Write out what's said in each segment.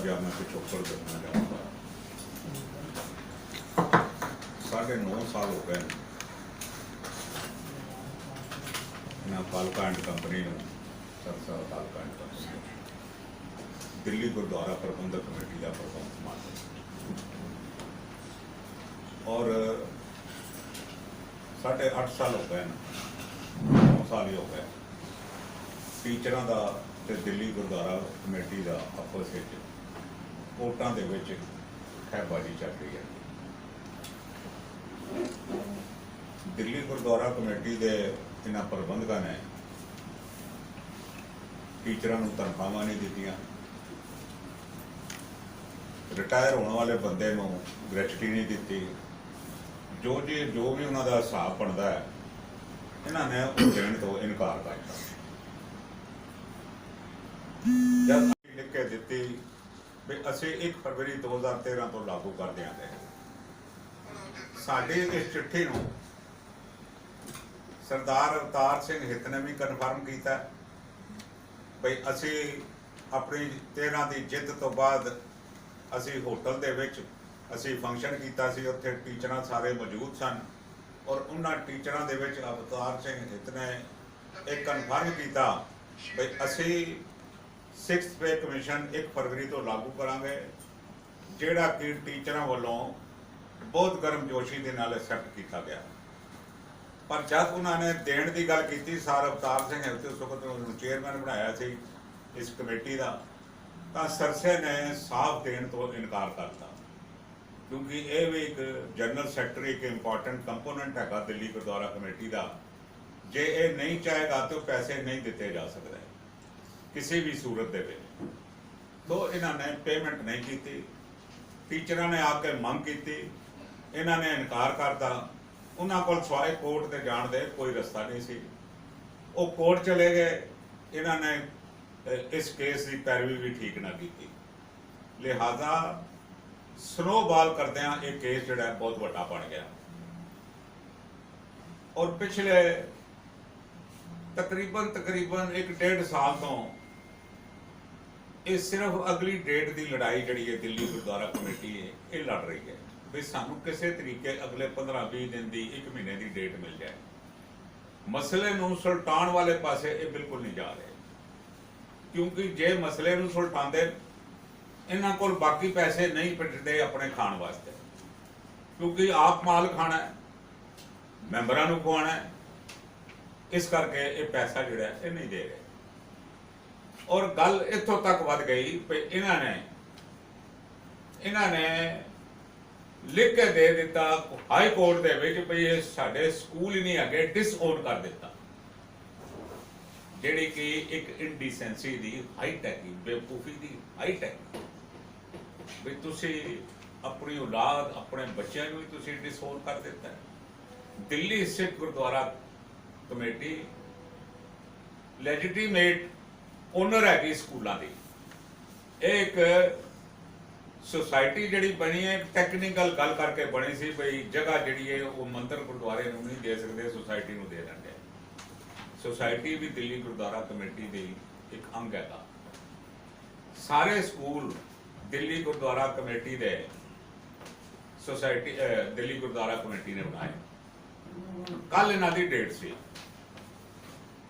जिहा मैं पिछोकड़ दसना चाहूँगा। 9.5 साल हो गए इन्होंने कालका एंड कंपनी सरसा कालका एंड कंपनी दिल्ली गुरुद्वारा प्रबंधक कमेटी का प्रबंध संभाल और 8.5 साल हो गए 9 साल ही हो गए टीचरों का ते दिल्ली गुरुद्वारा कमेटी का आपस वोटां दे विच खैबाजी चल रही है। दिल्ली गुरुद्वारा कमेटी के इन्हां प्रबंधकों ने टीचरों को तनख्वाहां नहीं दित्तियां, रिटायर होने वाले बंदे नूं ग्रैचुटी नहीं दी, जो भी उन्होंने हिसाब बनता है इन्होंने देने तो इनकार कर दिया। जब लिख के दी भी असी 1 फरवरी 2013 तो लागू कर देंगे, साडी इस चिट्ठी नूं सरदार अवतार सिंह हित ने भी कन्फर्म किया भाई असी अपनी 13 की जित तो बाद असी होटल दे विच असी फंक्शन किया सी, उत्थे टीचर सारे मौजूद सन और उन्होंने टीचरों दे विच अवतार सिंह हित ने एक कन्फर्म किया भाई असी 6th पे कमीशन 1 फरवरी तो लागू करांगे, जिहड़ा कि टीचरों वालों बहुत गर्मजोशी के नाल एक्सैप्ट किया गया। पर जब उन्होंने देण की गल की सर अवतार सिंह हित उस वक्त उन्होंने चेयरमैन बनाया सी इस कमेटी का, तो सरसे ने साफ देण तो इनकार करता क्योंकि ये भी एक जनरल सैकटरी एक इंपॉर्टेंट कंपोनेंट है दिल्ली गुरुद्वारा कमेटी का। जे ये नहीं चाहेगा तो पैसे नहीं दिते जा सकते किसी भी सूरत दे विच। तो इन्होंने पेमेंट नहीं की, टीचरों ने आके मंग की, इन्होंने इनकार करता, उन्होंने को सवाए कोर्ट से जाण दे कोई रास्ता नहीं सी। वो कोर्ट चले गए, इन्होंने इस केस की पैरवी भी ठीक ना की, लिहाजा स्नोबॉल करदे एक केस जिहड़ा बहुत वड्डा बन गया और पिछले तकरीबन 1.5 साल तो ये सिर्फ अगली डेट की लड़ाई जी है दिल्ली गुरुद्वारा कमेटी है ये लड़ रही है भी सानू किसी तरीके अगले 15-20 दिन की 1 महीने की डेट मिल जाए। मसले नूं सुलटाण वाले पासे ये बिल्कुल नहीं जा रहे क्योंकि जे मसले नूं सुलटांदे इन्हां कोल बाकी पैसे नहीं बचते अपने खाण वास्ते, क्योंकि आप माल खाना है, मैंबरां नूं खवाना है, इस करके ये पैसा जिहड़ा है नहीं दे रहे। और गल इत्थों तक वध गई कि इन्होंने लिख के दे दिता हाई कोर्ट दे विच भी ये साडे स्कूल ही नहीं है डिसओन कर दिता, जिहड़ी कि एक इनडिसेंसी दी हाइट है, बेवकूफ़ी दी हाइट है भी तुसी अपनी औलाद अपने बच्चों को तुसी डिसओन कर दिता है। दिल्ली सिख गुरुद्वारा कमेटी लैजिटिमेट ओनर हैगी स्कूलों की, एक सोसाइटी जी बनी है टैक्नीकल गल करके बनी सी भाई जगह जी है वो मंदिर गुरुद्वारे नहीं दे सकते सोसाइटी को दे देंगे। सोसाइटी भी दिल्ली गुरुद्वारा कमेटी की एक अंग है। सारे स्कूल दिल्ली गुरुद्वारा कमेटी दे सोसाइटी दिल्ली गुरुद्वारा कमेटी ने बनाए। कल इन्हां दी डेट सी,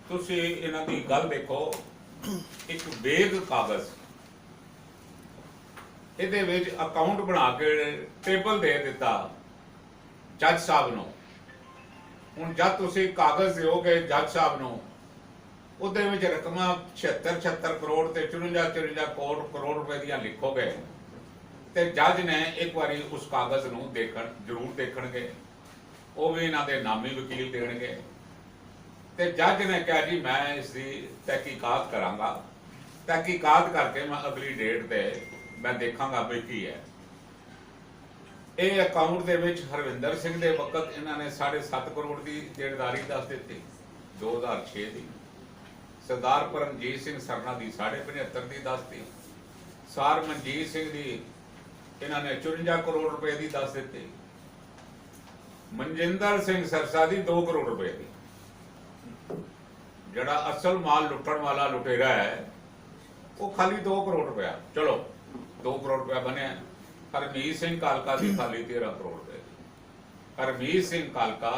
तुसी इन्हां दी गल देखो, एक बेग कागज इहदे विच अकाउंट बना के टेबल दे दिता जज साहब नूं। हुण जद तुसी कागज दिओगे जज साहब नूं उहदे विच रकमां 76 करोड़ ते 54 करोड़ रुपए दियां लिखोगे ते जज ने एक बारी उस कागज नूं जरूर देखणगे, वो भी इन्हां दे नामी वकील देणगे ते जज ने कहा जी मैं इसकी तहकीकात करांगा, तहकीकात करके मैं अगली डेट ते मैं देखांगा भी की है। ये अकाउंट दे विच हरविंदर सिंह दे वक्त इन्होंने 7.5 करोड़ की देणदारी दस दी 2006 की, सरदार परमजीत सिंह सरना की 75.5 की दस दी, सार मनजीत सिंह की इन्होंने 54 करोड़ रुपए की दस दी, मनजिंदर सिंह सरसा की 2 करोड़ रुपए की। जड़ा असल माल लुटन वाला लुटेरा है वो खाली 2 करोड़ रुपया। चलो 2 करोड़ रुपया बनया। हरमीत सिंह कालका की खाली 13 करोड़ रुपए। हरमीत सिंह कालका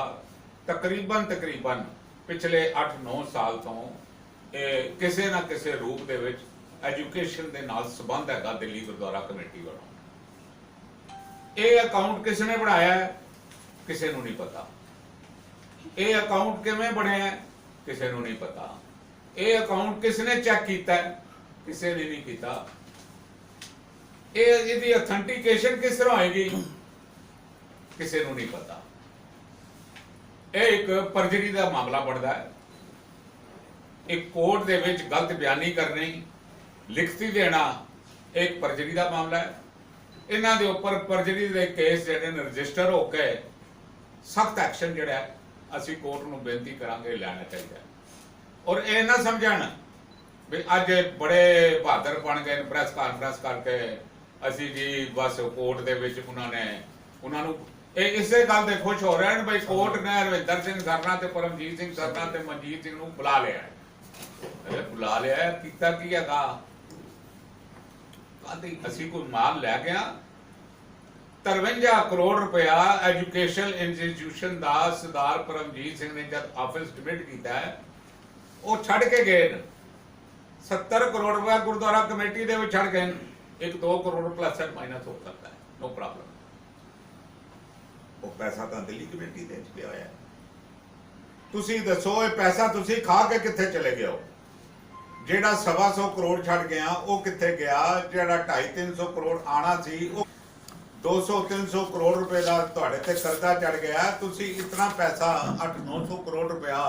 तकरीबन पिछले 8-9 साल तो किसी ना किसी रूप दे विच एजुकेशन दे नाल संबंध हैगा दिल्ली गुरुद्वारा कमेटी वालों। ये अकाउंट किसने बनाया है किसी नूं नहीं पता। ये अकाउंट किवें बने है किसी नूं नहीं पता। ये अकाउंट किसने चेक किया है किसी ने नहीं किया। इसकी ऑथेंटिकेशन किस तरह होएगी किसी नूं नहीं पता। यह एक परजरी का मामला बनता है। एक कोर्ट दे विच गलत बयानी करनी लिखती देना एक परजरी का मामला है। इन्हां दे उपर परजरी के केस जिहड़े ने रजिस्टर होके सख्त एक्शन जिहड़ा असीं कोर्ट नूं बेनती करांगे लैना चाहिए। और ये ना समझण भी अज बड़े बहादुर बन गए प्रैस कॉन्फ्रेंस करके असीं जी बस कोर्ट दे विच उन्होंने इसे गल ते खुश हो रहे हैं भाई कोर्ट ने हरविंदर सिंह सरना ते परमजीत सिंह सरना ते मनजीत सिंह नूं बुला लिया है। बुला लिया है कीता की हैगा असीं कोई माल लै गया 53 करोड़ रुपया एजुकेशन इंस्टीट्यूशन का सरदार परमजीत सिंह ने जब ऑफिस डिमिट किया है वो छड़ के गए। 70 करोड़ रुपया गुरुद्वारा कमेटी दे छड़ गए। 1-2 करोड़ प्लस एंड माइनस हो सकता है, नो प्रॉब्लम। वो पैसा तो दिल्ली कमेटी दे पिया होया। तुसी दसो ये पैसा तुसी खा के कित्थे चले गए हो। जेड़ा 125 करोड़ छड़ गया वो कित्थे गया। जेड़ा 250-300 करोड़ आना सी वो 200-300 करोड़ रुपए का तुहाडे ते कर्जा चढ़ गया। तुसी इतना पैसा 800-900 करोड़ रुपया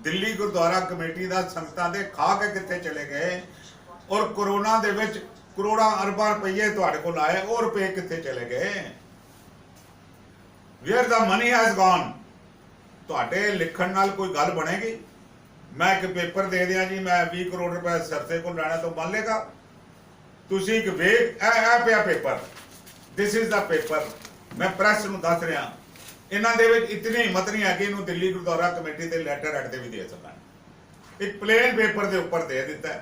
दिल्ली गुरुद्वारा कमेटी का संगतां दे खा के कित्थे चले गए। और कोरोना दे विच करोड़ां अरबां रुपये तुहाडे कोल आए वो रुपये कित्थे चले गए। Where the money has gone. तुहाडे लिखण नाल कोई गल बनेगी। मैं एक पेपर दे दिया जी मैं 20 करोड़ रुपए सरसे को लैना तो मान लेगा। तुसी एक वेख ए पिया paper this is the paper मैं प्रैस नूं दस रहा। इन्हां दे विच इतनी हिम्मत नहीं है कि इनू दिल्ली गुरुद्वारा कमेटी के लैटर हेड भी दे सकन। एक प्लेन पेपर के उपर दे दिता है।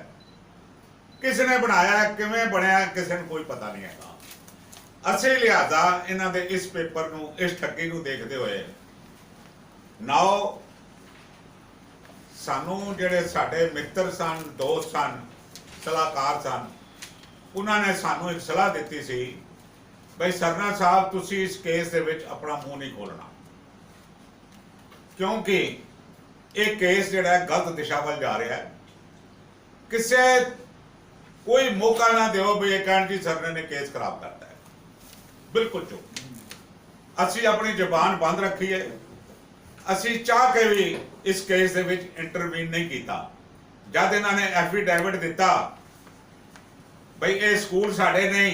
किसने बनाया किवें बनया किसी को कोई पता नहीं है। असीं लिहाजा इन्हां दे इस पेपर नूं इस ठगी नूं देखते हुए नाओ सानू जिहड़े साडे मित्र सन दोस्त सन सलाहकार सन उन्होंने सानू एक सलाह दी सी भाई सरना साहब तुसी इस केस दे विच अपना मूँह नहीं खोलना क्योंकि एक केस जिहड़ा गलत दिशा वल जा रहा है। किसे कोई मौका ना दो भी एक जी सरने ने केस खराब करता है। बिल्कुल चुप। असी अपनी जबान बंद रखी है। असी चाह के भी इस केस दे विच इंटरवीन नहीं किया। जब इन्होंने एफिडेविट दिता भाई ये स्कूल साडे नहीं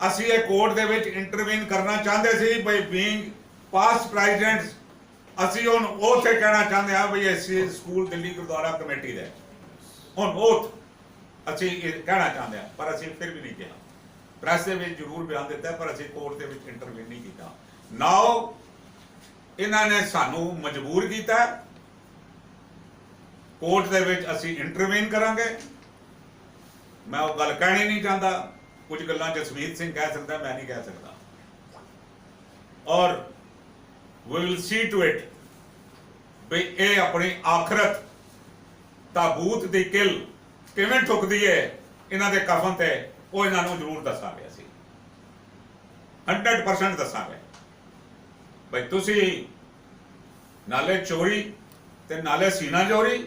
असी ये कोर्ट दे विच इंटरवीन करना चाहते सी भाई बीइंग पास्ट प्रेजिडेंट्स असी हुण ओथ कहना चाहते हैं भाई ये स्कूल दिल्ली गुरुद्वारा कमेटी दे हुण ओथ असी कहना चाहते हैं पर असी फिर भी नहीं कहा। प्रेस दे विच जरूर बयान दिता पर असी कोर्ट दे विच इंटरवीन नहीं किया। नाउ इन्होंने सानू मजबूर किया कोर्ट दे विच असी इंटरवीन करांगे। मैं वो गल कहनी नहीं चाहता। कुछ गल्लां जसमीत सिंह कह सकता मैं नहीं कह सकता। और we will see to it भी ये अपनी आखरत ताबूत दी किल किवें ठुकदी है इन्हां दे कफन ते वो इन्हां नूं जरूर दसांगे। असी 100% दसांगे भाई तुसी नाले चोरी ते नाले सीना चोरी।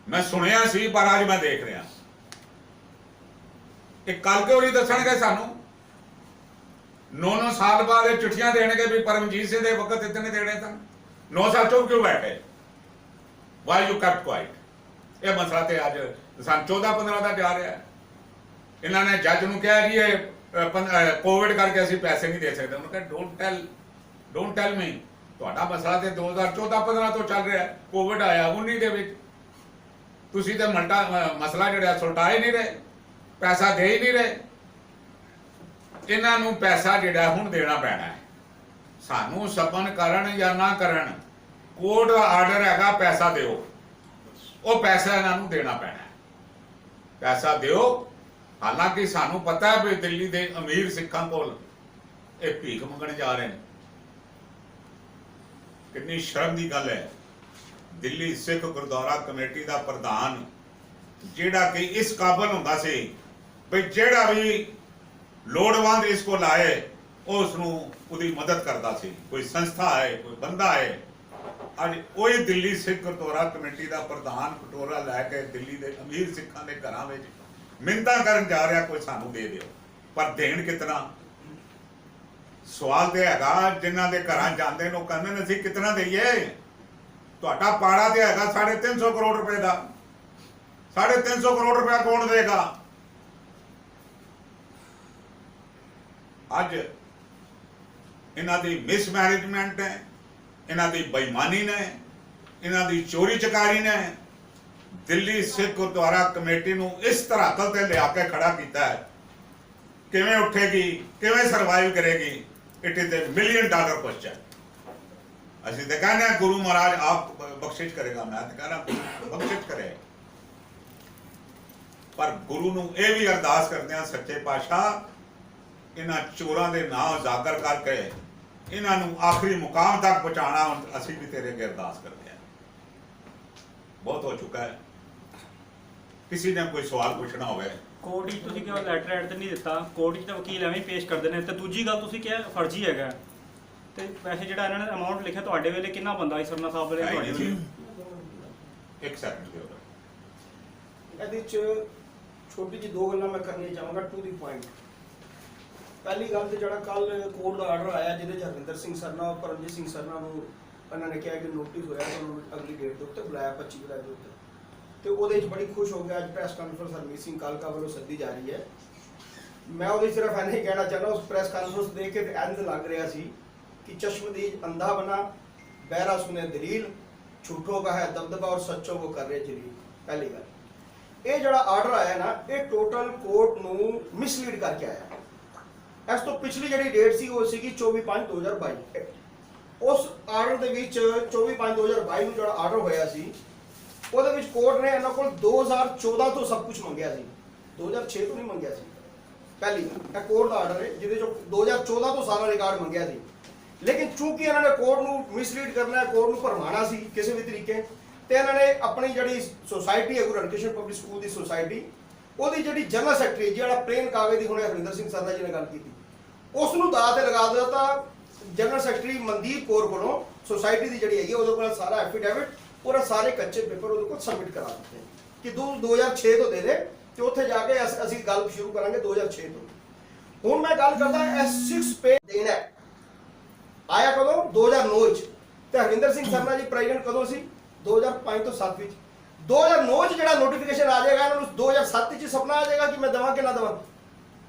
मैं सुनिया सी पर आज मैं देख रहा एक कल के होरी दसणगे सानू 9 साल बाद चिट्ठियां देणगे भी परमजीत सिंह दे वक्त इतने देने सन। 9 साल चुप क्यों बैठे। Why you kept quite. यह मसला तो अज सन 14-15 का जा रहा है। इन्होंने जज नूं कहा जी ये कोविड करके असीं पैसे नहीं दे सकते। उन्होंने कहा डोंट टेल मी। तुहाडा मसला तो 2014-15 तो चल रहा है। कोविड आया 19 दे विच तुसीं ते मसला जिहड़ा सुलटा ही नहीं रहे पैसा दे ही नहीं रहे। इन्हां नूं पैसा जिहड़ा हुण देना पैना है। सानू सबन करन या ना करन कोर्ट का आर्डर हैगा पैसा दिओ वो पैसा इन्हां नूं देना पैना है। ਪੈਸਾ ਦਿਓ। ਹਾਲਾਂਕਿ ਸਾਨੂੰ ਪਤਾ ਹੈ ਵੀ ਦਿੱਲੀ ਦੇ ਅਮੀਰ ਸਿੱਖਾਂ ਕੋਲ ਇਹ ਭੀਖ ਮੰਗਣ ਜਾ ਰਹੇ ਨੇ। ਕਿੰਨੀ ਸ਼ਰਮ ਦੀ ਗੱਲ ਹੈ। ਦਿੱਲੀ ਸਿੱਖ ਗੁਰਦੁਆਰਾ ਕਮੇਟੀ ਦਾ ਪ੍ਰਧਾਨ, ਜਿਹੜਾ ਕਿ ਇਸ ਕਾਬਲ ਹੁੰਦਾ ਸੀ ਵੀ ਜਿਹੜਾ ਵੀ ਲੋੜਵੰਦ ਇਸ ਕੋਲ ਆਏ ਉਸ ਨੂੰ ਉਹਦੀ ਮਦਦ ਕਰਦਾ ਸੀ। ਕੋਈ ਸੰਸਥਾ ਹੈ, ਕੋਈ ਬੰਦਾ ਹੈ, ਅੱਜ ਉਹੀ ਦਿੱਲੀ ਸਿੱਖ ਗੁਰਦੁਆਰਾ ਕਮੇਟੀ ਦਾ ਪ੍ਰਧਾਨ ਕਟੋਰਾ ਲੈ ਕੇ ਦਿੱਲੀ ਦੇ ਅਮੀਰ ਸਿੱਖਾਂ ਦੇ ਘਰਾਂ ਵਿੱਚ ਮਿੰਨਤਾਂ ਕਰਨ ਜਾ ਰਿਹਾ, ਕੋਈ ਸਾਨੂੰ ਦੇ ਦਿਓ। ਪਰ ਦੇਣ ਕਿਤਨਾ? ਸਵਾਲ ਤੇ ਹੈਗਾ, ਜਿਨ੍ਹਾਂ ਦੇ ਘਰਾਂ ਜਾਂਦੇ ਨੇ ਉਹ ਕਹਿੰਦੇ ਨੇ ਅਸੀਂ ਕਿਤਨਾ ਦਈਏ। ਤੁਹਾਡਾ ਪਾੜਾ ਤੇ ਹੈਗਾ 350 ਕਰੋੜ ਰੁਪਏ ਦਾ, 350 ਕਰੋੜ ਰੁਪਏ ਕੌਣ ਦੇਗਾ? ਅੱਜ ਇਹਨਾਂ ਦੀ ਮਿਸਮੈਨੇਜਮੈਂਟ ਹੈ, ਇਹਨਾਂ ਦੀ ਬੇਈਮਾਨੀ ਨੇ, ਇਹਨਾਂ ਦੀ ਚੋਰੀ ਚਕਾਰੀ ਨੇ ਦਿੱਲੀ ਸਿੱਖ ਗੁਰਦੁਆਰਾ ਕਮੇਟੀ ਨੂੰ ਇਸ ਧਰਾਤਲ ਤੇ ਲਿਆ ਕੇ ਖੜਾ ਕੀਤਾ ਹੈ। ਕਿਵੇਂ ਉੱਠੇਗੀ, ਕਿਵੇਂ ਸਰਵਾਈਵ ਕਰੇਗੀ? It is $1 million question. ਅਸੀਂ ਤਾਂ ਕਹਿੰਦੇ ਹਾਂ ਗੁਰੂ ਮਹਾਰਾਜ ਆਪ ਬਖਸ਼ਿਸ਼ ਕਰੇਗਾ, ਮੈਂ ਤਾਂ ਕਹਿੰਦਾ ਬਖਸ਼ਿਸ਼ ਕਰੇ। ਪਰ ਗੁਰੂ ਨੂੰ ਇਹ ਵੀ ਅਰਦਾਸ ਕਰਦੇ ਹਾਂ, ਸੱਚੇ ਪਾਤਸ਼ਾਹ ਇਹਨਾਂ ਚੋਰਾਂ ਦੇ ਨਾਂ ਉਜਾਗਰ ਕਰਕੇ ਇਹਨਾਂ ਨੂੰ ਆਖਰੀ ਮੁਕਾਮ ਤੱਕ ਪਹੁੰਚਾਉਣਾ। ਅਸੀਂ ਵੀ ਤੇਰੇ ਅੱਗੇ ਅਰਦਾਸ ਕਰਦੇ ਹਾਂ। ਬਹੁਤ ਹੋ ਚੁੱਕਾ ਹੈ। ਕਿਸੇ ਨੇ ਕੋਈ ਸਵਾਲ ਪੁੱਛਣਾ ਹੋਵੇ? ਕੋਰਟ ਵਿੱਚ ਤੁਸੀਂ ਕਿਹਾ ਲੈਟਰ ਐਡ ਤੇ ਨਹੀਂ ਦਿੱਤਾ, ਕੋਰਟ ਵਿੱਚ ਤਾਂ ਵਕੀਲ ਐਵੇਂ ਹੀ ਪੇਸ਼ ਕਰਦੇ ਨੇ। ਤੇ ਦੂਜੀ ਗੱਲ ਤੁਸੀਂ ਕਿਹਾ ਫਰਜ਼ੀ ਹੈਗਾ, ਤੇ ਵੈਸੇ ਜਿਹੜਾ ਇਹਨਾਂ ਨੇ ਅਮਾਉਂਟ ਲਿਖਿਆ ਤੁਹਾਡੇ ਵੇਲੇ ਕਿੰਨਾ ਬੰਦਾ ਸੀ ਸਰਨਾ ਸਾਹਿਬ ਵੇਲੇ, ਤੁਹਾਡੇ ਵੇਲੇ? ਇੱਕ ਸੈਕਿੰਡ ਦਿਓ। ਇਹਦੇ ਚ ਛੋਟੀ ਜਿਹੀ ਦੋ ਗੱਲਾਂ ਮੈਂ ਕਰਨੀਆਂ ਚਾਹਾਂਗਾ, ਟੂ ਦੀ ਪੁਆਇੰਟ। ਪਹਿਲੀ ਗੱਲ ਤੇ ਜਿਹੜਾ ਕੱਲ ਕੋਰਟ ਦਾ ਆਰਡਰ ਆਇਆ ਜਿਹਦੇ ਚ ਹਰਵਿੰਦਰ ਸਿੰਘ ਸਰਨਾ ਔਰ ਪਰਮਜੀਤ ਸਿੰਘ ਸਰਨਾ ਨੂੰ ਇਹਨਾਂ ਨੇ ਕਿਹਾ ਕਿ ਨੋਟਿਸ ਹੋਇਆ ਤੇ ਉਹਨੂੰ ਅਗਲੀ ਡੇਟ ਦੇ ਉੱਤੇ ਬੁਲਾਇਆ 25 ਜੁਲਾਈ ਦੇ ਉੱਤੇ, ਤੇ ਉਹਦੇ 'ਚ ਬੜੀ ਖੁਸ਼ ਹੋ ਗਿਆ। ਅੱਜ ਪ੍ਰੈਸ ਕਾਨਫਰੰਸ ਹਰਮੀਤ ਸਿੰਘ ਕਾਲਕਾ ਵੱਲੋਂ ਸੱਦੀ ਜਾ ਰਹੀ ਹੈ। ਮੈਂ ਉਹਦੇ ਸਿਰਫ ਇੰਨਾ ਹੀ ਕਹਿਣਾ ਚਾਹੁੰਦਾ, ਉਸ ਪ੍ਰੈਸ ਕਾਨਫਰੰਸ ਦੇਖ ਕੇ ਇੰਝ ਲੱਗ ਰਿਹਾ ਸੀ ਕਿ ਚਸ਼ਮਦੀਦ ਅੰਧਾ ਬਣਾ, ਬਹਿਰਾ ਸੁਨੇ ਦਲੀਲ, ਝੂਠੋ ਕਾ ਹੈ ਦਬਦਬਾ ਔਰ ਸੱਚੋ ਉਹ ਕਰ ਰਹੇ ਜਲੀਲ। ਪਹਿਲੀ ਗੱਲ, ਇਹ ਜਿਹੜਾ ਆਰਡਰ ਆਇਆ ਨਾ, ਇਹ ਟੋਟਲ ਕੋਰਟ ਨੂੰ ਮਿਸਲੀਡ ਕਰਕੇ ਆਇਆ। ਇਸ ਤੋਂ ਪਿਛਲੀ ਜਿਹੜੀ ਡੇਟ ਸੀ ਉਹ ਸੀਗੀ 24/5/2022। ਉਸ ਆਰਡਰ ਦੇ ਵਿੱਚ 24/5/2022 ਨੂੰ ਜਿਹੜਾ ਆਰਡਰ ਹੋਇਆ ਸੀ ਉਹਦੇ ਵਿੱਚ ਕੋਰਟ ਨੇ ਇਹਨਾਂ ਕੋਲ 2014 ਤੋਂ ਸਭ ਕੁਝ ਮੰਗਿਆ ਸੀ, 2006 ਤੋਂ ਨਹੀਂ ਮੰਗਿਆ ਸੀ। ਪਹਿਲੀ ਇਹ ਕੋਰਟ ਦਾ ਆਰਡਰ ਹੈ ਜਿਹਦੇ ਚੋਂ 2014 ਤੋਂ ਸਾਰਾ ਰਿਕਾਰਡ ਮੰਗਿਆ ਸੀ। ਲੇਕਿਨ ਚੂੰਕਿ ਇਹਨਾਂ ਨੇ ਕੋਰਟ ਨੂੰ ਮਿਸਲੀਡ ਕਰਨਾ ਹੈ, ਕੋਰਟ ਨੂੰ ਭਰਮਾਣਾ ਸੀ ਕਿਸੇ ਵੀ ਤਰੀਕੇ, ਤੇ ਇਹਨਾਂ ਨੇ ਆਪਣੀ ਜਿਹੜੀ ਸੋਸਾਇਟੀ ਹੈ ਗੁਰੂ ਹਰਕ੍ਰਿਸ਼ਨ ਪਬਲਿਕ ਸਕੂਲ ਦੀ ਸੋਸਾਇਟੀ, ਉਹਦੀ ਜਿਹੜੀ ਜਨਰਲ ਸੈਕਟਰੀ ਜਿਹੜਾ ਪ੍ਰੇਮ ਕਾਗਜ਼ ਦੀ ਹੁਣੇ ਹਰਵਿੰਦਰ ਸਿੰਘ ਸਰਨਾ ਜੀ ਨੇ ਗੱਲ ਕੀਤੀ, ਉਸ ਨੂੰ ਦਾਅ ਤੇ ਲਗਾ ਦਿੱਤਾ। ਜਨਰਲ ਸੈਕਟਰੀ ਮਨਦੀਪ ਕੌਰ ਕੋਲੋਂ ਸੋਸਾਇਟੀ ਦੀ ਜਿਹੜੀ ਹੈਗੀ ਉਹਦੇ ਕੋਲ ਸਾਰਾ ਐਫੀਡੇਵਿਟ, ਪੂਰਾ ਸਾਰੇ ਕੱਚੇ ਪੇਪਰ ਉਹਦੇ ਕੋਲ ਸਬਮਿਟ ਕਰਾ ਦਿੱਤੇ ਕਿ 2006 ਤੋਂ ਦੇ ਦੇ, ਤੇ ਉੱਥੇ ਜਾ ਕੇ ਅਸੀਂ ਗੱਲ ਸ਼ੁਰੂ ਕਰਾਂਗੇ 2006 ਤੋਂ। ਹੁਣ ਮੈਂ ਗੱਲ ਕਰਦਾ S6 ਪੇ ਦੇਣਾ ਆਇਆ ਕਦੋਂ? 2009 ਚ। ਤੇ ਹਰਵਿੰਦਰ ਸਿੰਘ ਸਰਨਾ ਜੀ ਪ੍ਰੈਜ਼ੀਡੈਂਟ ਕਦੋਂ ਸੀ? 2005 ਤੋਂ 7 ਵਿੱਚ। 2009 ਚ ਜਿਹੜਾ ਨੋਟੀਫਿਕੇਸ਼ਨ ਆ ਜਾਏਗਾ, ਇਹਨਾਂ ਨੂੰ 2007 ਚ ਸੁਪਨਾ ਆ ਜਾਏਗਾ ਕਿ ਮੈਂ ਦੇਵਾਂ ਕਿ ਨਾ ਦੇਵਾਂ।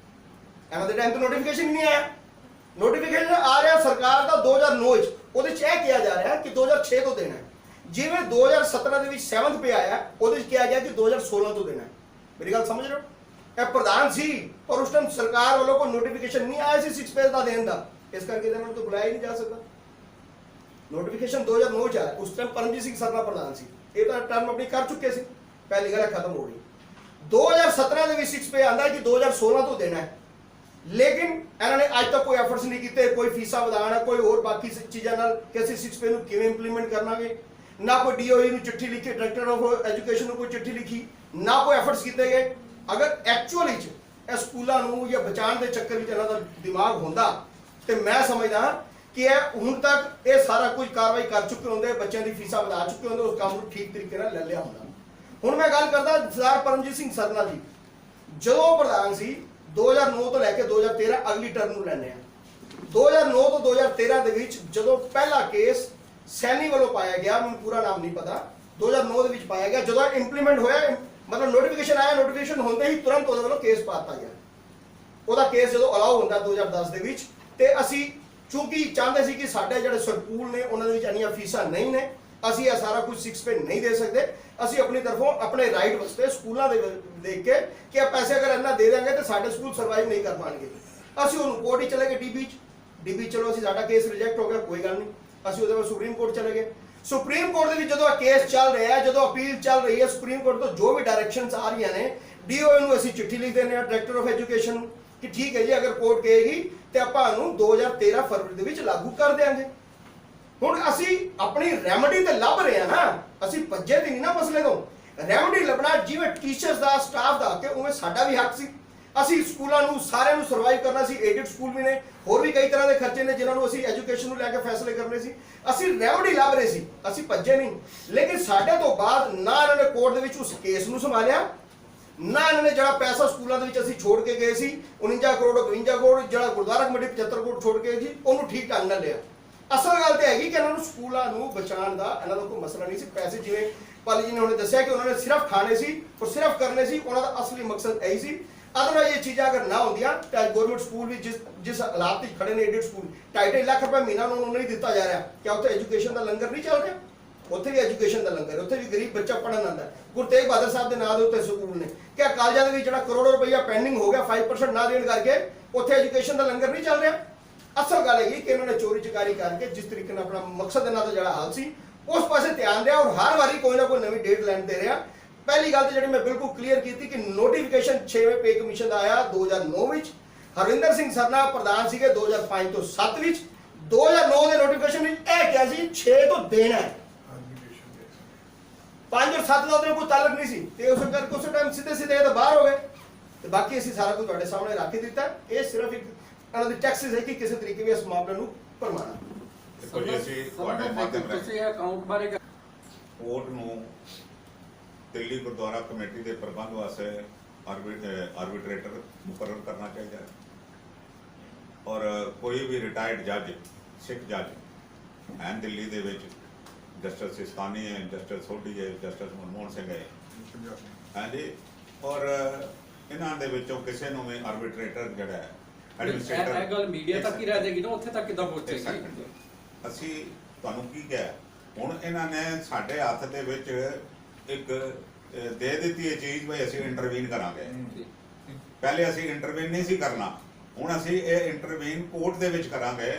ਇਹਨਾਂ ਦੇ ਟਾਈਮ ਤੋਂ ਨੋਟੀਫਿਕੇਸ਼ਨ ਨਹੀਂ ਆਇਆ। ਨੋਟੀਫਿਕੇਸ਼ਨ ਆ ਰਿਹਾ ਸਰਕਾਰ ਦਾ 2009 ਚ, ਉਹਦੇ ਚ ਇਹ ਕਿਹਾ ਜਾ ਰਿਹਾ ਕਿ 2006 ਤੋਂ ਦੇਣਾ ਹੈ। ਜਿਵੇਂ 2017 ਦੇ ਵਿੱਚ 7th ਪੇ ਆਇਆ, ਉਹਦੇ ਚ ਕਿਹਾ ਗਿਆ ਕਿ 2016 ਤੋਂ ਦੇਣਾ ਹੈ। ਮੇਰੀ ਗੱਲ ਸਮਝ ਰਹੇ ਹੋ? ਇਹ ਪ੍ਰਧਾਨ ਸੀ ਪਰ ਉਸ ਟਾਈਮ ਸਰਕਾਰ ਵੱਲੋਂ ਕੋਈ ਨੋਟੀਫਿਕੇਸ਼ਨ ਨਹੀਂ ਆਇਆ ਸੀ 6 ਪੇ ਦਾ ਦੇਣ ਦਾ, ਇਸ ਕਰਕੇ ਇਹਨਾਂ ਨੂੰ ਤਾਂ ਬੁਲਾਇਆ ਹੀ ਨਹੀਂ ਜਾ ਸਕਦਾ। ਨੋਟੀਫਿਕੇਸ਼ਨ 2009 ਚ ਆਇਆ, ਉਸ ਟਾਈਮ ਪਰਮਜੀਤ ਸਿੰਘ ਸਰਨਾ ਪ੍ਰਧਾਨ ਸੀ। ਇਹ ਤਾਂ ਟਰਮ ਆਪਣੀ ਕਰ ਚੁੱਕੇ ਸੀ, ਪਹਿਲੀ ਗੱਲ ਖਤਮ ਹੋ ਗਈ। 2017 ਦੇ ਵਿੱਚ 6 ਪੇ ਆਂਦਾ ਕਿ 2016 ਤੋਂ ਦੇਣਾ ਹੈ, ਲੇਕਿਨ ਇਹਨਾਂ ਨੇ ਅੱਜ ਤੱਕ ਕੋਈ ਐਫਰਟਸ ਨਹੀਂ ਕੀਤੇ, ਕੋਈ ਫੀਸਾਂ ਵਧਾਉਣਾ, ਕੋਈ ਹੋਰ ਬਾਕੀ ਚੀਜ਼ਾਂ ਨਾਲ ਕਿ ਅਸੀਂ 6 ਪੇ ਨੂੰ ਕਿਵੇਂ ਇੰਪਲੀਮੈਂਟ ਕਰਨਾਗੇ। ਨਾ ਕੋਈ DOE ਨੂੰ ਚਿੱਠੀ ਲਿਖੀ, ਡਾਇਰੈਕਟਰ ਆਫ ਐਜੂਕੇਸ਼ਨ ਨੂੰ ਕੋਈ ਚਿੱਠੀ ਲਿਖੀ, ਨਾ ਕੋਈ ਐਫਰਟਸ ਕੀਤੇ ਗਏ। ਅਗਰ ਐਕਚੁਅਲੀ ਚ ਇਹ ਸਕੂਲਾਂ ਨੂੰ ਜਾਂ ਬਚਾਉਣ ਦੇ ਚੱਕਰ ਵਿੱਚ ਇਹਨਾਂ ਦਾ ਦਿਮਾਗ ਹੁੰਦਾ ਤੇ ਮੈਂ ਸਮਝਦਾ ਕਿ ਇਹ ਹੁਣ ਤੱਕ ਇਹ ਸਾਰਾ ਕੁਝ ਕਾਰਵਾਈ ਕਰ ਚੁੱਕੇ ਹੁੰਦੇ, ਬੱਚਿਆਂ ਦੀ ਫੀਸਾਂ ਵਧਾ ਚੁੱਕੇ ਹੁੰਦੇ, ਉਸ ਕੰਮ ਨੂੰ ਠੀਕ ਤਰੀਕੇ ਨਾਲ ਲੈ ਲਿਆ ਹੁੰਦਾ। ਹੁਣ ਮੈਂ ਗੱਲ ਕਰਦਾ ਸਰਦਾਰ ਪਰਮਜੀਤ ਸਿੰਘ ਸਰਨਾ ਜੀ ਜਦੋਂ ਪ੍ਰਧਾਨ ਸੀ 2009 ਤੋਂ ਲੈ ਕੇ 2013 ਅਗਲੀ ਟਰਮ ਨੂੰ ਲੈਣੇ ਆ। 2009 ਤੋਂ 2013 ਦੇ ਵਿੱਚ ਜਦੋਂ ਪਹਿਲਾ ਕੇਸ ਸੈਣੀ ਵੱਲੋਂ ਪਾਇਆ ਗਿਆ, ਮੈਨੂੰ ਪੂਰਾ ਨਾਮ ਨਹੀਂ ਪਤਾ, 2009 ਦੇ ਵਿੱਚ ਪਾਇਆ ਗਿਆ। ਜਦੋਂ ਇੰਪਲੀਮੈਂਟ ਹੋਇਆ, ਮਤਲਬ ਨੋਟੀਫਿਕੇਸ਼ਨ ਆਇਆ, ਨੋਟੀਫਿਕੇਸ਼ਨ ਹੁੰਦੇ ਹੀ ਤੁਰੰਤ ਉਹਦੇ ਵੱਲੋਂ ਕੇਸ ਪਾਤਾ ਗਿਆ। ਉਹਦਾ ਕੇਸ ਜਦੋਂ ਅਲਾਉ ਹੁੰਦਾ 2010 ਦੇ ਵਿੱਚ, ਤੇ ਅਸੀਂ ਚੂੰਕਿ ਚਾਹੁੰਦੇ ਸੀ ਕਿ ਸਾਡੇ ਜਿਹੜੇ ਸਕੂਲ ਨੇ ਉਹਨਾਂ ਦੇ ਵਿੱਚ ਇੰਨੀਆਂ ਫੀਸਾਂ ਨਹੀਂ ਨੇ, ਅਸੀਂ ਇਹ ਸਾਰਾ ਕੁਝ 6 ਪੇ ਨਹੀਂ ਦੇ ਸਕਦੇ, ਅਸੀਂ ਆਪਣੀ ਤਰਫੋਂ ਆਪਣੇ ਰਾਈਟ ਵਾਸਤੇ ਸਕੂਲਾਂ ਦੇ ਦੇਖ ਕੇ ਕਿ ਇਹ ਪੈਸੇ ਅਗਰ ਇੰਨਾ ਦੇ ਦਾਂਗੇ ਤਾਂ ਸਾਡੇ ਸਕੂਲ ਸਰਵਾਈਵ ਨਹੀਂ ਕਰ ਪਾਣਗੇ, ਅਸੀਂ ਉਹਨੂੰ ਕੋਰਟ ਹੀ ਚਲੇ ਗਏ, DB ਚਲੋ ਅਸੀਂ ਸਾਡਾ ਕੇਸ ਰਿਜੈਕਟ ਹੋ ਗਿਆ, ਕੋਈ ਗੱਲ ਨਹੀਂ, ਅਸੀਂ ਉਹਦੇ ਬਾਅਦ ਸੁਪਰੀਮ ਕੋਰਟ ਚਲੇ ਗਏ। ਸੁਪਰੀਮ ਕੋਰਟ ਦੇ ਵਿੱਚ ਜਦੋਂ ਕੇਸ ਚੱਲ ਰਿਹਾ ਹੈ, ਜਦੋਂ ਅਪੀਲ ਚੱਲ ਰਹੀ ਹੈ, ਸੁਪਰੀਮ ਕੋਰਟ ਤੋਂ ਜੋ ਵੀ ਡਾਇਰੈਕਸ਼ਨਸ ਆ ਰਹੀਆਂ ਨੇ, ਡੀਓ ਨੂੰ ਅਸੀਂ ਚਿੱਠੀ ਲਿਖ ਦਿੰਦੇ ਹਾਂ ਡਾਇਰੈਕਟਰ ਆਫ ਐਜੂਕੇਸ਼ਨ ਨੂੰ ਕਿ ਠੀਕ ਹੈ ਜੀ, ਅਗਰ ਕੋਰਟ ਕਹੇਗੀ ਤੇ ਆਪਾਂ ਨੂੰ 2013 ਫਰਵਰੀ ਦੇ ਵਿੱਚ ਲਾਗੂ ਕਰ ਦਿਆਂਗੇ। ਹੁਣ ਅਸੀਂ ਆਪਣੀ ਰੈਮਡੀ ਤੇ ਲੱਭ ਰਹੇ ਹਾਂ ਨਾ, ਅਸੀਂ ਭੱਜੇ ਤੇ ਨਹੀਂ ਨਾ ਮਸਲੇ ਤੋਂ। ਰੈਮਡੀ ਲੱਭਣਾ ਜਿਵੇਂ ਟੀਚਰਸ ਦਾ, ਸਟਾਫ ਦਾ, ਕਿ ਉਵੇਂ ਸਾਡਾ ਵੀ ਹੱਕ ਸੀ। ਅਸੀਂ ਸਕੂਲਾਂ ਨੂੰ ਸਾਰਿਆਂ ਨੂੰ ਸਰਵਾਈਵ ਕਰਨਾ ਸੀ, ਏਡਡ ਸਕੂਲ ਵੀ ਨੇ, ਹੋਰ ਵੀ ਕਈ ਤਰ੍ਹਾਂ ਦੇ ਖਰਚੇ ਨੇ ਜਿਨ੍ਹਾਂ ਨੂੰ ਅਸੀਂ ਐਜੂਕੇਸ਼ਨ ਨੂੰ ਲੈ ਕੇ ਫੈਸਲੇ ਕਰਨੇ ਸੀ। ਅਸੀਂ ਰੈਮਡੀ ਲੱਭ ਰਹੇ ਸੀ, ਅਸੀਂ ਭੱਜੇ ਨਹੀਂ। ਲੇਕਿਨ ਸਾਡੇ ਤੋਂ ਬਾਅਦ ਨਾ ਇਹਨਾਂ ਨੇ ਕੋਰਟ ਦੇ ਵਿੱਚ ਉਸ ਕੇਸ ਨੂੰ ਸੰਭਾਲਿਆ, ਨਾ ਇਹਨਾਂ ਨੇ ਜਿਹੜਾ ਪੈਸਾ ਸਕੂਲਾਂ ਦੇ ਵਿੱਚ ਅਸੀਂ ਛੋੜ ਕੇ ਗਏ ਸੀ 49 ਕਰੋੜ 52 ਕਰੋੜ, ਜਿਹੜਾ ਗੁਰਦੁਆਰਾ ਕਮੇਟੀ 75 ਕਰੋੜ ਛੋੜ ਕੇ ਜੀ, ਉਹਨੂੰ ਠੀਕ ਢੰਗ ਨਾਲ ਲਿਆ। ਅਸਲ ਗੱਲ ਤੇ ਹੈਗੀ ਕਿ ਇਹਨਾਂ ਨੂੰ ਸਕੂਲਾਂ ਨੂੰ ਬਚਾਉਣ ਦਾ ਇਹਨਾਂ ਦਾ ਕੋਈ ਮਸਲਾ ਨਹੀਂ ਸੀ। ਪੈਸੇ ਜਿਵੇਂ ਪਾਲੀ ਜੀ ਨੇ ਹੁਣੇ ਦੱਸਿਆ ਕਿ ਉਹਨਾਂ ਨੇ ਸਿਰਫ ਖਾਣੇ ਸੀ ਔਰ ਸਿਰਫ ਕਰਨੇ ਸੀ, ਉਹਨਾਂ ਦਾ ਅਸਲੀ ਮਕਸਦ ਇਹੀ ਸੀ। ਅਦਰਵਾਈਜ਼ ਇਹ ਚੀਜ਼ਾਂ ਅਗਰ ਨਾ ਹੁੰਦੀਆਂ ਤਾਂ ਗਵਰਨਮੈਂਟ ਸਕੂਲ ਵੀ ਜਿਸ ਹਾਲਾਤ ਵਿੱਚ ਖੜੇ ਨੇ, ਏਡਡ ਸਕੂਲ 2.5 ਲੱਖ ਰੁਪਏ ਮਹੀਨਾ ਨੂੰ ਨਹੀਂ ਦਿੱਤਾ ਜਾ ਰਿਹਾ, ਕਿ ਉੱਥੇ ਐਜੂਕੇਸ਼ਨ ਦਾ ਲੰਗਰ ਨਹੀਂ ਚੱਲ ਰਿਹਾ? ਉੱਥੇ ਵੀ ਐਜੂਕੇਸ਼ਨ ਦਾ ਲੰਗਰ ਹੈ, ਉੱਥੇ ਵੀ ਗਰੀਬ ਬੱਚਾ ਪੜ੍ਹਨ ਆਉਂਦਾ ਹੈ। ਗੁਰੂ ਤੇਗ ਬਹਾਦਰ ਸਾਹਿਬ ਦੇ ਨਾਂ ਦੇ ਉੱਤੇ ਸਕੂਲ ਨੇ, ਕਿ ਕਾਲਜਾਂ ਦੇ ਵਿੱਚ ਜਿਹੜਾ ਕਰੋੜੋ ਰੁਪਈਆ ਪੈਂਡਿੰਗ ਹੋ ਗਿਆ 5% ਨਾ ਦੇਣ ਕਰਕੇ, ਉੱਥੇ ਐਜੂਕੇਸ਼ਨ ਦਾ ਲੰਗਰ ਨਹੀਂ ਚੱਲ ਰਿਹਾ। ਅਸਲ ਗੱਲ ਹੈਗੀ ਕਿ ਇਹਨਾਂ ਨੇ ਚੋਰੀ ਚਕਾਰੀ ਕਰਕੇ ਜਿਸ ਤਰੀਕੇ ਨਾਲ ਆਪਣਾ ਮਕਸਦ ਇਹਨਾਂ ਦਾ ਜਿਹੜਾ ਹਾਲ ਸੀ ਉਸ ਪਾਸੇ ਧਿਆਨ ਦਿਆ, ਔਰ ਹਰ ਵਾਰੀ ਕੋਈ ਨਾ ਕੋਈ ਨਵੀਂ ਡੇਟ ਲਾਈਨ ਦੇ ਰਿਹਾ। ਪਹਿਲੀ ਗੱਲ ਤੇ ਜਿਹੜੀ ਮੈਂ ਬਿਲਕੁਲ ਕਲੀਅਰ ਕੀਤੀ ਕਿ ਨੋਟੀਫਿਕੇਸ਼ਨ 6ਵੇਂ ਪੇ ਕਮਿਸ਼ਨ ਦਾ ਆਇਆ 2009 ਵਿੱਚ, ਹਰਵਿੰਦਰ ਸਿੰਘ ਸਰਨਾ ਪ੍ਰਧਾਨ ਸੀਗੇ 2005 ਤੋਂ 7 ਵਿੱਚ। 2009 ਦੇ ਨੋਟੀਫਿਕੇਸ਼ਨ ਵਿੱਚ ਇਹ ਕਿਹਾ ਸੀ 6 ਤੋਂ ਦੇਣਾ ਹੈ, 5 ਔਰ 7 ਦਾ ਉਹਦੇ ਕੋਈ ਤਾਲੁਕ ਨਹੀਂ ਸੀ, ਤੇ ਉਸ ਕਰਕੇ ਉਸ ਟਾਈਮ ਸਿੱਧੇ ਸਿੱਧੇ ਇਹ ਤਾਂ ਬਾਹਰ ਹੋ ਗਏ। ਤੇ ਬਾਕੀ ਅਸੀਂ ਸਾਰਾ ਕੁਝ ਤੁਹਾਡੇ ਸਾਹਮਣੇ ਰੱਖ ਹੀ ਦਿੱਤਾ। ਇਹ ਸਿਰਫ ਇੱਕ ਇਹਨਾਂ ਦੀ ਟੈਕਸਿਸ ਹੈ ਕਿ ਕਿਸੇ ਤਰੀਕੇ ਵੀ ਇਸ ਮਾਮਲੇ ਨੂੰ ਭਰਮਾਣਾ। ਦੇਖੋ ਜੀ, ਅਸੀਂ ਤੁਹਾਡੇ ਮਾਧਿਅਮ ਤੁਸੀਂ ਇਹ ਅਕਾਊਂਟ ਬਾਰੇ ਕੋਰਟ ਨੂੰ ਦਿੱਲੀ ਗੁਰਦੁਆਰਾ ਕਮੇਟੀ ਦੇ ਪ੍ਰਬੰਧ ਵਾਸਤੇ ਆਰਬਿਟਰੇਟਰ ਮੁਕਰਰ ਕਰਨਾ ਚਾਹੀਦਾ ਹੈ, ਔਰ ਕੋਈ ਵੀ ਰਿਟਾਇਰਡ ਜੱਜ, ਸਿੱਖ ਜੱਜ ਹੈ ਦਿੱਲੀ ਦੇ ਵਿੱਚ, ਜਸਟਿਸ ਸਿਸਤਾਨੀ ਹੈ, ਜਸਟਿਸ ਸੋਢੀ ਹੈ, ਜਸਟਿਸ ਮਨਮੋਹਨ ਸਿੰਘ ਹੈ, ਹਾਂਜੀ, ਔਰ ਇਹਨਾਂ ਦੇ ਵਿੱਚੋਂ ਕਿਸੇ ਨੂੰ ਵੀ ਆਰਬਿਟਰੇਟਰ ਜਿਹੜਾ ਹੈ ਇਹ ਗੱਲ ਮੀਡੀਆ ਤੱਕ ਹੀ ਰਹਿ ਜਾਏਗੀ ਨਾ, ਉੱਥੇ ਤੱਕ ਕਿੱਦਾਂ ਪਹੁੰਚੇਗੀ? ਅਸੀਂ ਤੁਹਾਨੂੰ ਕੀ ਕਿਹਾ, ਹੁਣ ਇਹਨਾਂ ਨੇ ਸਾਡੇ ਹੱਥ ਦੇ ਵਿੱਚ ਇੱਕ ਦੇ ਦਿੱਤੀ ਇਹ ਚੀਜ਼ ਵੀ ਅਸੀਂ ਇੰਟਰਵੀਨ ਕਰਾਂਗੇ। ਪਹਿਲੇ ਅਸੀਂ ਇੰਟਰਵੀਨ ਨਹੀਂ ਸੀ ਕਰਨਾ, ਹੁਣ ਅਸੀਂ ਇਹ ਇੰਟਰਵੀਨ ਕੋਰਟ ਦੇ ਵਿੱਚ ਕਰਾਂਗੇ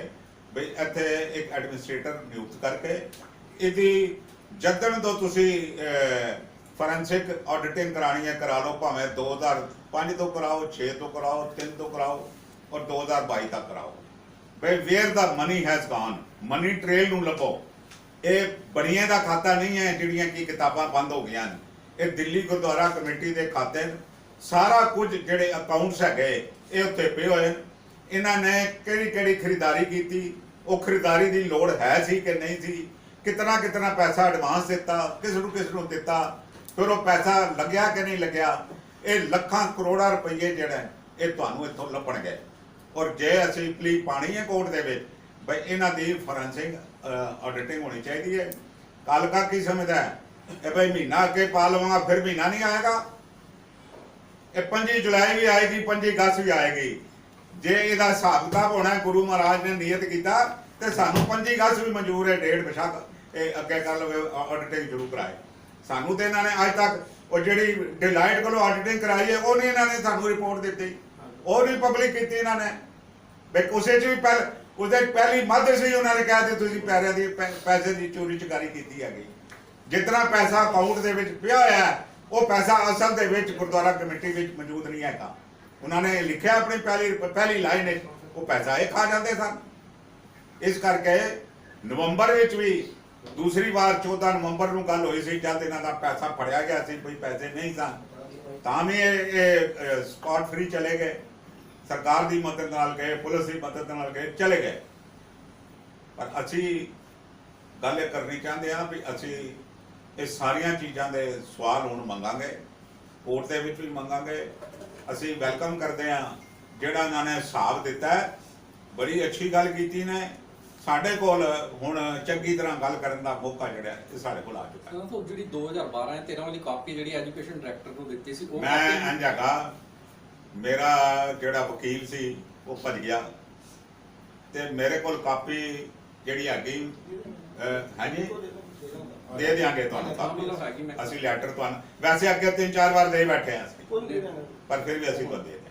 ਵੀ ਇੱਥੇ ਇੱਕ ਐਡਮਿਨਿਸਟ੍ਰੇਟਰ ਨਿਯੁਕਤ ਕਰਕੇ ਇਹਦੀ ਜਦੋਂ ਤੋਂ ਤੁਸੀਂ ਫੋਰੈਂਸਿਕ ਆਡਿਟਿੰਗ ਕਰਾਣੀ ਹੈ ਕਰਾ ਲਓ, ਭਾਵੇਂ 2005 ਤੋਂ ਕਰਾਓ, 6 ਤੋਂ ਕਰਾਓ, 3 ਤੋਂ ਕਰਾਓ ਔਰ 2022 ਤੱਕ ਕਰਾਓ। ਬਈ where the money has gone, money trail ਨੂੰ ਲੱਭੋ। ਇਹ ਬਣੀਆਂ ਦਾ ਖਾਤਾ ਨਹੀਂ ਹੈ ਜਿਹੜੀਆਂ ਕਿ ਕਿਤਾਬਾਂ ਬੰਦ ਹੋ ਗਈਆਂ ਨੇ, ਇਹ ਦਿੱਲੀ ਗੁਰਦੁਆਰਾ ਕਮੇਟੀ ਦੇ ਖਾਤੇ ਸਾਰਾ ਕੁਝ ਜਿਹੜੇ ਅਕਾਊਂਟਸ ਹੈਗੇ ਇਹ ਉੱਤੇ ਪਏ ਹੋਏ। ਇਹਨਾਂ ਨੇ ਕਿਹੜੀ ਕਿਹੜੀ ਖਰੀਦਾਰੀ ਕੀਤੀ, ਉਹ ਖਰੀਦਾਰੀ ਦੀ ਲੋੜ ਹੈ ਸੀ ਕਿ ਨਹੀਂ ਸੀ, ਕਿਤਨਾ ਪੈਸਾ ਐਡਵਾਂਸ ਦਿੱਤਾ, ਕਿਸ ਨੂੰ ਦਿੱਤਾ, ਫਿਰ ਉਹ ਪੈਸਾ ਲੱਗਿਆ ਕਿ ਨਹੀਂ ਲੱਗਿਆ। ਇਹ ਲੱਖਾਂ ਕਰੋੜਾਂ ਰੁਪਏ ਜਿਹੜਾ ਇਹ ਤੁਹਾਨੂੰ ਇੱਥੋਂ ਲੱਭਣਗੇ। ਔਰ ਜੇ ਅਸੀਂ ਪਲੀ ਪਾਣੀ ਹੈ ਕੋਰਟ ਦੇ ਵਿੱਚ ਬਈ ਇਹਨਾਂ ਦੀ ਫੋਰੈਂਸਿਕ ਆਡਿਟਿੰਗ ਹੋਣੀ ਚਾਹੀਦੀ ਹੈ। ਕੱਲ ਕਾ ਕੀ ਸਮਝਦਾ ਹੈ ਇਹ ਬਈ ਮਹੀਨਾ ਅੱਗੇ ਪਾ ਲਵਾਂਗਾ ਫਿਰ ਮਹੀਨਾ ਨਹੀਂ ਆਏਗਾ। ਇਹ 5 ਜੁਲਾਈ ਵੀ ਆਏਗੀ, 5 ਅਗਸਤ ਵੀ ਆਏਗੀ। ਜੇ ਇਹਦਾ ਹਿਸਾਬ ਕਿਤਾਬ ਹੋਣਾ, ਗੁਰੂ ਮਹਾਰਾਜ ਨੇ ਨੀਅਤ ਕੀਤਾ ਤੇ ਸਾਨੂੰ 5 ਅਗਸਤ ਵੀ ਮਨਜ਼ੂਰ ਹੈ, ਡੇਢ ਬੇਸ਼ੱਕ ਇਹ ਅੱਗੇ ਕਰ ਲਵੇ ਆਡਿਟਿੰਗ ਸ਼ੁਰੂ ਕਰਾਏ। ਸਾਨੂੰ ਤੇ ਇਹਨਾਂ ਨੇ ਅੱਜ ਤੱਕ ਉਹ ਜਿਹੜੀ ਡਿਲਾਈਟ ਕੋਲੋਂ ਆਡਿਟਿੰਗ ਕਰਾਈ ਹੈ ਉਹ ਨਹੀਂ ਇਹਨਾਂ ਨੇ ਸਾਨੂੰ ਰਿਪੋਰਟ ਦਿੱਤੀ, ਉਹ ਨਹੀਂ ਪਬਲਿਕ ਕੀਤੀ ਇਹਨਾਂ ਨੇ। ਬਈ ਉਸੇ 'ਚ ਵੀ ਉਹਦੇ ਪਹਿਲੀ ਮੱਧ ਸੀ ਉਹਨਾਂ ਨੇ ਕਿਹਾ ਤੇ ਤੁਸੀਂ ਪੈਸੇ ਦੀ ਚੋਰੀ ਚਕਾਰੀ ਕੀਤੀ ਹੈਗੀ। ਜਿਤਨਾ ਪੈਸਾ ਅਕਾਊਂਟ ਦੇ ਵਿੱਚ ਪਿਆ ਹੋਇਆ ਉਹ ਪੈਸਾ ਅਸਲ ਦੇ ਵਿੱਚ ਗੁਰਦੁਆਰਾ ਕਮੇਟੀ ਵਿੱਚ ਮੌਜੂਦ ਨਹੀਂ ਹੈਗਾ। ਉਹਨਾਂ ਨੇ ਲਿਖਿਆ ਆਪਣੀ ਪਹਿਲੀ ਲਾਈਨ ਵਿੱਚ, ਉਹ ਪੈਸਾ ਇਹ ਖਾ ਜਾਂਦੇ ਸਨ। ਇਸ ਕਰਕੇ ਨਵੰਬਰ ਵਿੱਚ ਵੀ ਦੂਸਰੀ ਵਾਰ 14 ਨਵੰਬਰ ਨੂੰ ਗੱਲ ਹੋਈ ਸੀ ਜਦ ਇਹਨਾਂ ਦਾ ਪੈਸਾ ਫੜਿਆ ਗਿਆ ਸੀ, ਕੋਈ ਪੈਸੇ ਨਹੀਂ ਸਨ, ਤਾਂ ਵੀ ਇਹ ਸਪਾਟ ਫ੍ਰੀ ਚਲੇ ਗਏ। ਸਰਕਾਰ ਦੀ ਮਦਦ ਨਾਲ ਗਏ, ਪੁਲਿਸ ਦੀ ਮਦਦ ਨਾਲ ਗਏ, ਚਲੇ ਗਏ। ਪਰ ਅਸੀਂ ਗੱਲ ਇਹ ਕਰਨੀ ਚਾਹੁੰਦੇ ਹਾਂ ਵੀ ਅਸੀਂ ਇਹ ਸਾਰੀਆਂ ਚੀਜ਼ਾਂ ਦੇ ਸਵਾਲ ਹੁਣ ਮੰਗਾਂਗੇ, ਕੋਰਟ ਦੇ ਵਿੱਚ ਵੀ ਮੰਗਾਂਗੇ। ਅਸੀਂ ਵੈਲਕਮ ਕਰਦੇ ਹਾਂ ਜਿਹੜਾ ਇਹਨਾਂ ਨੇ ਹਿਸਾਬ ਦਿੱਤਾ ਹੈ, ਬੜੀ ਅੱਛੀ ਗੱਲ ਕੀਤੀ ਨੇ। ਸਾਡੇ ਕੋਲ ਹੁਣ ਚੰਗੀ ਤਰ੍ਹਾਂ ਗੱਲ ਕਰਨ ਦਾ ਮੌਕਾ ਜਿਹੜਾ ਇਹ ਸਾਡੇ ਕੋਲ ਆ ਚੁੱਕਾ ਹੈ। ਸੋ ਜਿਹੜੀ 2012 ਜਾਂ 13 ਵਾਲੀ ਕਾਪੀ ਜਿਹੜੀ ਐਜੂਕੇਸ਼ਨ ਡਾਇਰੈਕਟਰ ਨੂੰ ਦਿੱਤੀ ਸੀ ਉਹ ਮੈਂ ਇੰਝ ਹੈਗਾ, ਮੇਰਾ ਜਿਹੜਾ ਵਕੀਲ ਸੀ ਉਹ ਭੱਜ ਗਿਆ ਤੇ ਮੇਰੇ ਕੋਲ ਕਾਪੀ ਜਿਹੜੀ ਹੈਗੀ ਹਾਂਜੀ ਦੇ ਦਿਆਂਗੇ ਤੁਹਾਨੂੰ ਕਾਪੀ। ਅਸੀਂ ਲੈਟਰ ਤੁਹਾਨੂੰ ਵੈਸੇ ਅੱਗੇ 3-4 ਵਾਰ ਦੇ ਬੈਠੇ ਹਾਂ ਅਸੀਂ, ਪਰ ਫਿਰ ਵੀ ਅਸੀਂ ਤੁਹਾਨੂੰ ਦੇ ਦਿਆਂਗੇ।